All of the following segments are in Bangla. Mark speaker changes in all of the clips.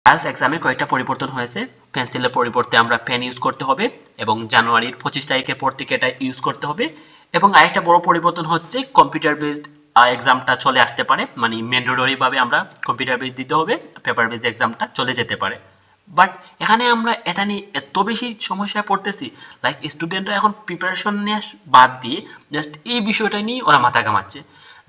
Speaker 1: আইএলটিএস এক্সামে কয়েকটা পরিবর্তন হয়েছে। পেন্সিলের পরিবর্তে আমরা পেন ইউজ করতে হবে এবং জানুয়ারির 25 তারিখের পর থেকে এটা ইউজ করতে হবে। এবং আরেকটা বড় পরিবর্তন হচ্ছে কম্পিউটার বেসড এক্সামটা চলে আসতে পারে, মানে ম্যান্ডেটরি ভাবে আমরা কম্পিউটার বেস দিতে হবে, পেপার বেসড এক্সামটা চলে যেতে পারে। বাট এখানে আমরা এটা নিয়ে এত বেশি সমস্যায় পড়তেছি, লাইক স্টুডেন্টরা এখন প্রিপারেশন নিয়ে বাদ দিয়ে জাস্ট এই বিষয়টা নিয়ে ওরা মাথা ঘামাচ্ছে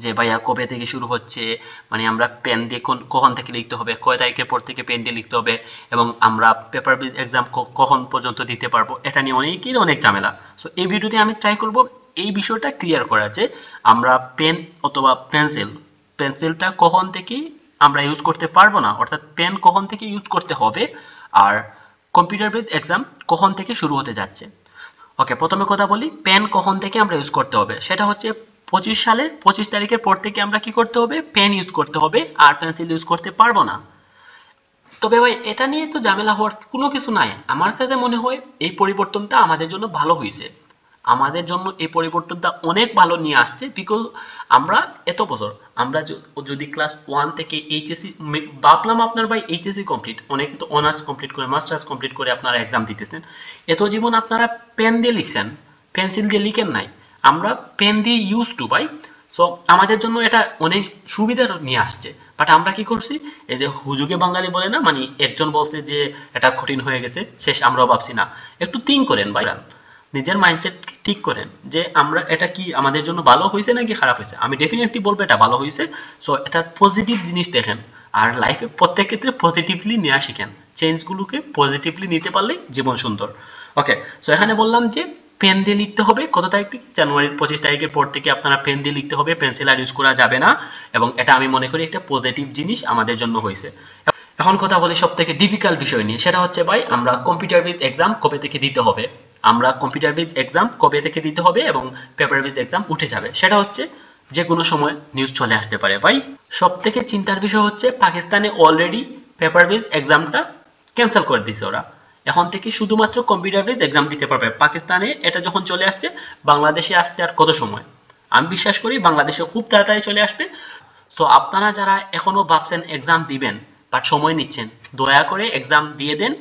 Speaker 1: যে ভাইয়া কবে থেকে শুরু হচ্ছে, মানে আমরা পেন দিয়ে কখন থেকে লিখতে হবে, কয় তারিখের পর থেকে পেন দিয়ে লিখতে হবে, এবং আমরা পেপার বেস এক্সাম কখন পর্যন্ত দিতে পারবো, এটা নিয়ে অনেক ঝামেলা। সো এই ভিডিওতে আমি ট্রাই করব এই বিষয়টা ক্লিয়ার করা যে আমরা পেন অথবা পেন্সিলটা কখন থেকে আমরা ইউজ করতে পারবো না, অর্থাৎ পেন কখন থেকে ইউজ করতে হবে, আর কম্পিউটার বেস এক্সাম কখন থেকে শুরু হতে যাচ্ছে। ওকে, প্রথমে কথা বলি পেন কখন থেকে আমরা ইউজ করতে হবে। সেটা হচ্ছে 25 সালের 25 তারিখের পর থেকে আমরা কি করতে হবে, পেন ইউজ করতে হবে, আর পেন্সিল ইউজ করতে পারবো না। তবে ভাই এটা নিয়ে তো ঝামেলা হওয়ার কোনো কিছু নাই। আমার কাছে মনে হয় এই পরিবর্তনটা আমাদের জন্য ভালো হয়েছে। আমাদের জন্য এই পরিবর্তনটা অনেক ভালো নিয়ে আসছে, বিকজ আমরা এত বছর আমরা যদি ক্লাস 1 থেকে এইচএসসি ভাবলাম, আপনার ভাই এইচএসসি কমপ্লিট, অনেকে তো অনার্স কমপ্লিট করে মাস্টার্স কমপ্লিট করে আপনারা এক্সাম দিতেছেন, এত জীবন আপনারা পেন দিয়ে লিখছেন, পেন্সিল দিয়ে লিখেন নাই। আমরা পেন দিয়ে ইউজ টু ভাই। সো আমাদের জন্য এটা অনেক সুবিধা নিয়ে আসছে। বাট আমরা কি করছি, এই যে হুজুগে বাঙালি বলে না, মানে একজন বলছে যে এটা কঠিন হয়ে গেছে, শেষ আমরাও ভাবছি না। একটু থিঙ্ক করেন ভাই, নিজের মাইন্ডসেট ঠিক করেন যে আমরা এটা কি আমাদের জন্য ভালো হয়েছে নাকি খারাপ হয়েছে। আমি ডেফিনেটলি বলবো এটা ভালো হয়েছে। সো এটার পজিটিভ জিনিস দেখেন, আর লাইফে প্রত্যেক ক্ষেত্রে পজিটিভলি নেওয়া শিখেন। চেঞ্জগুলোকে পজিটিভলি নিতে পারলেই জীবন সুন্দর। ওকে, সো এখানে বললাম যে পেন দিয়ে লিখতে হবে কত তারিখ থেকে, জানুয়ারির 25 তারিখের পর থেকে আপনারা পেন দিয়ে লিখতে হবে, পেন্সিল আর ইউজ করা যাবে না। এবং এটা আমি মনে করি একটা পজিটিভ জিনিস আমাদের জন্য হয়েছে। এখন কথা বলি সব থেকে ডিফিকাল্ট বিষয় নিয়ে, সেটা হচ্ছে ভাই আমরা কম্পিউটার বেস এক্সাম কবে থেকে দিতে হবে। আমরা কম্পিউটার বেস এক্সাম কবে থেকে দিতে হবে এবং পেপার বেস এক্সাম উঠে যাবে, সেটা হচ্ছে যে কোনো সময় নিউজ চলে আসতে পারে ভাই। সব থেকে চিন্তার বিষয় হচ্ছে পাকিস্তানে অলরেডি পেপার বেস এক্সামটা ক্যান্সেল করে দিয়েছে ওরা। এখন থেকে শুধুমাত্র কম্পিউটার বেস এক্সাম দিতে পারবে পাকিস্তানে। এটা যখন চলে আসছে, বাংলাদেশে আসতে আর কত সময়, আমি বিশ্বাস করি বাংলাদেশে খুব তাড়াতাড়ি চলে আসবে। সো আপনারা যারা এখনো ভাবছেন এক্সাম দিবেন বাট সময় নিচ্ছেন, দয়া করে এক্সাম দিয়ে দেন,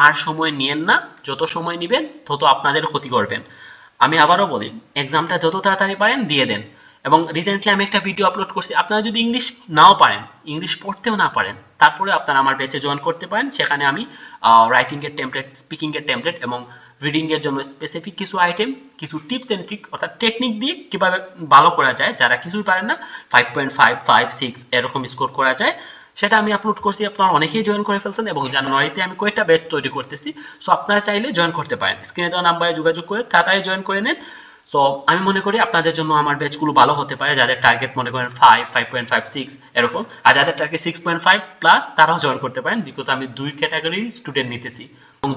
Speaker 1: আর সময় নিয়েন না। যত সময় নেবেন তত আপনাদের ক্ষতি করবেন। আমি আবারও বলি, এক্সামটা যত তাড়াতাড়ি পারেন দিয়ে দেন। এবং রিসেন্টলি আমি একটা ভিডিও আপলোড করছি, আপনারা যদি ইংলিশ নাও পারেন, ইংলিশ পড়তেও না পারেন, তারপরে আপনারা আমার ব্যাচে জয়েন করতে পারেন। সেখানে আমি রাইটিংয়ের টেমপ্লেট, স্পিকিংয়ের টেমপ্লেট এবং রিডিংয়ের জন্য স্পেসিফিক কিছু আইটেম, কিছু টিপস অ্যান্ড ট্রিক অর্থাৎ টেকনিক দিয়ে কীভাবে ভালো করা যায়, যারা কিছুই পারেন না 5.5, 5, 6 এরকম স্কোর করা যায়, সেটা আমি আপলোড করছি। আপনারা অনেকেই জয়েন করে ফেলছেন এবং জানুয়ারিতে আমি কয়েকটা ব্যাচ তৈরি করতেছি। সো আপনারা চাইলে জয়েন করতে পারেন, স্ক্রিনে দেওয়া নাম্বারে যোগাযোগ করে তাড়াতাড়ি জয়েন করে নেন। সো আমি মনে করি আপনাদের জন্য আমার ব্যাচগুলো ভালো হতে পারে, যাদের টার্গেট মনে করেন 5, 5.5, 6 এরকম, আর যাদের টার্গেট 6.5 প্লাস তারাও জয়েন করতে পারেন, বিকজ আমি দুই ক্যাটাগরির স্টুডেন্ট নিতেছি এবং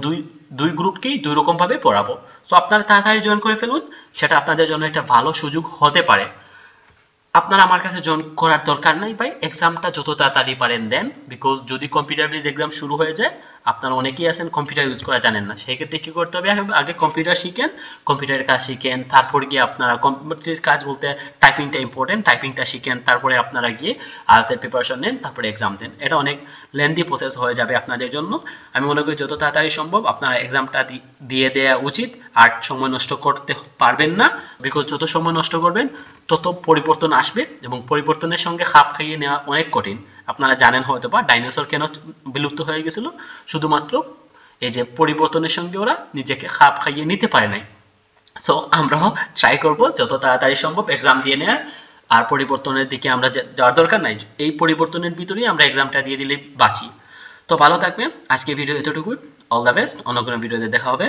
Speaker 1: দুই গ্রুপকেই দুই রকম ভাবে পড়াবো। সো আপনারা তাড়াতাড়ি জয়েন করে ফেলুন, সেটা আপনাদের জন্য একটা ভালো সুযোগ হতে পারে। আপনারা আমার কাছে জয়েন করার দরকার নাই ভাই, এক্সামটা যত তাড়াতাড়ি পারেন দেন, বিকজ যদি কম্পিউটার বেস এক্সাম শুরু হয়ে যায়, আপনারা অনেকেই আছেন কম্পিউটার ইউজ করা জানেন না, সেই ক্ষেত্রে কি করতে হবে, আগে কম্পিউটার শিখেন, কম্পিউটারের কাজ শিখেন, তারপর গিয়ে আপনারা কম্পিউটারের কাজ বলতে টাইপিংটা ইম্পর্টেন্ট, টাইপিংটা শিখেন, তারপরে আপনারা গিয়ে আইএলটিএস প্রিপারেশন নেন, তারপরে এক্সাম দেন। এটা অনেক লেন্দি প্রসেস হয়ে যাবে আপনাদের জন্য। আমি মনে করি যত তাড়াতাড়ি সম্ভব আপনারা এক্সামটা দিয়ে দেওয়া উচিত, আর সময় নষ্ট করতে পারবেন না, বিকজ যত সময় নষ্ট করবেন তত পরিবর্তন আসবে এবং পরিবর্তনের সঙ্গে খাপ খাইয়ে নেওয়া অনেক কঠিন। আপনারা জানেন হয়তো বা ডাইনোসর কেন বিলুপ্ত হয়ে গেছিল, শুধুমাত্র এই যে পরিবর্তনের সঙ্গে ওরা নিজেকে খাপ খাইয়ে নিতে পারে নাই। সো আমরাও ট্রাই করব যত তাড়াতাড়ি সম্ভব এক্সাম দিয়ে নেওয়ার, আর পরিবর্তনের দিকে আমরা যাওয়ার দরকার নাই, এই পরিবর্তনের ভিতরেই আমরা এক্সামটা দিয়ে দিলে বাঁচি। তো ভালো থাকবেন, আজকে ভিডিও এতটুকুই। অল দ্য বেস্ট, অন্য কোনো ভিডিওতে দেখা হবে।